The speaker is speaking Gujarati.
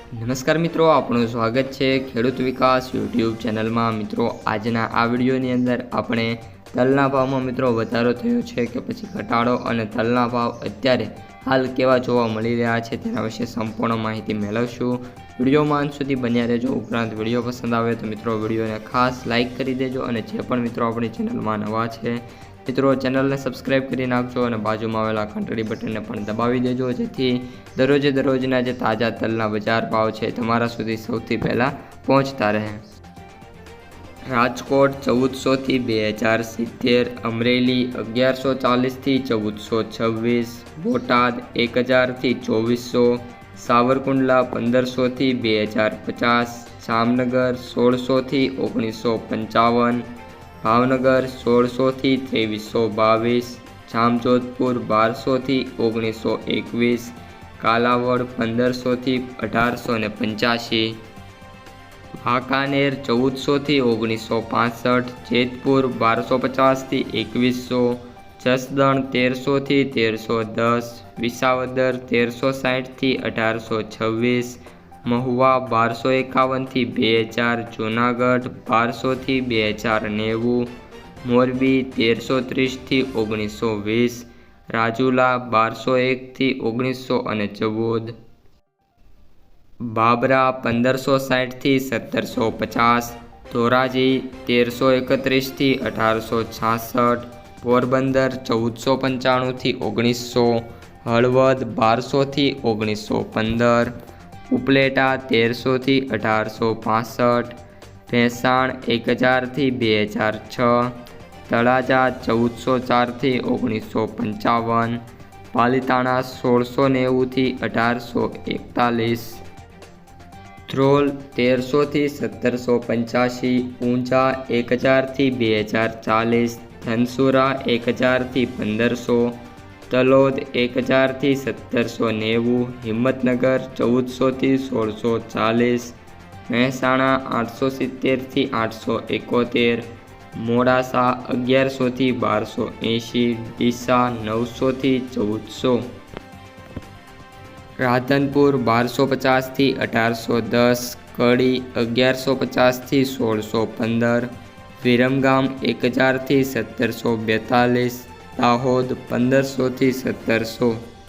નમસ્કાર મિત્રો, આપણું સ્વાગત છે ખેડૂત વિકાસ યુટ્યુબ ચેનલમાં। મિત્રો, આજના આ વિડીયોની અંદર આપણે તલના ભાવમાં મિત્રો વધારો થયો છે કે પછી ઘટાડો અને તલના ભાવ અત્યારે હાલ કેવા જોવા મળી રહ્યા છે તેના વિશે સંપૂર્ણ માહિતી મેળવશું। વિડીયોમાં અંત સુધી બન્યા રહેજો। ઉપરાંત વિડીયો પસંદ આવે તો મિત્રો વિડીયોને ખાસ લાઇક કરી દેજો અને જે પણ મિત્રો આપણી ચેનલમાં નવા છે મિત્રો ચેનલને સબસ્ક્રાઈબ કરી નાખજો અને બાજુમાં આવેલા ઘંટડી બટનને પણ દબાવી દેજો, જેથી દરરોજના જે તાજા તલના બજાર ભાવ છે તમારા સુધી સૌથી પહેલાં પહોંચતા રહે। રાજકોટ 1400 થી 2070, અમરેલી 1140 થી 1426, બોટાદ 1000 થી 2400, સાવરકુંડલા 1500 થી 2050, જામનગર 1600 થી 1955, ભાવનગર 1600 થી 2322, જામજોધપુર 1200 થી 1921, કાલાવડ 1500 થી 1885, વાંકાનેર 1400 થી 1965, જેતપુર 1250 થી 2100, જસદણ 1300 થી 1310, વિસાવદર 1360 થી 1826, મહુવા 1251 થી 2000, જૂનાગઢ 1200 થી 2090, મોરબી 1330 થી 1920, રાજુલા 1201 થી 1914, બાબરા 1560 થી 1750, ધોરાજી 1331 થી 1866, પોરબંદર 1495 થી 1900, હળવદ 1200 થી 1915, ઉપલેટા 1300 થી 1865, ભેંસાણ 1000 થી 2006, તળાજા 1404 થી 1955, પાલીતાણા 1690 થી 1841, ધ્રોલ 1300 થી 1785, ઊંઝા 1000 થી 2040, ધનસુરા 1000 થી 1500, તલોદ 1000 થી 1790, હિંમતનગર 1400 થી 1640, મહેસાણા 870 થી 871, મોડાસા 1100 થી 1280, ડીસા 900 થી 1400, રાધનપુર 1250 થી 1810, કડી 1150 થી 1615, વિરમગામ 1000 થી 1742, દાહોદ 1500 થી 1700,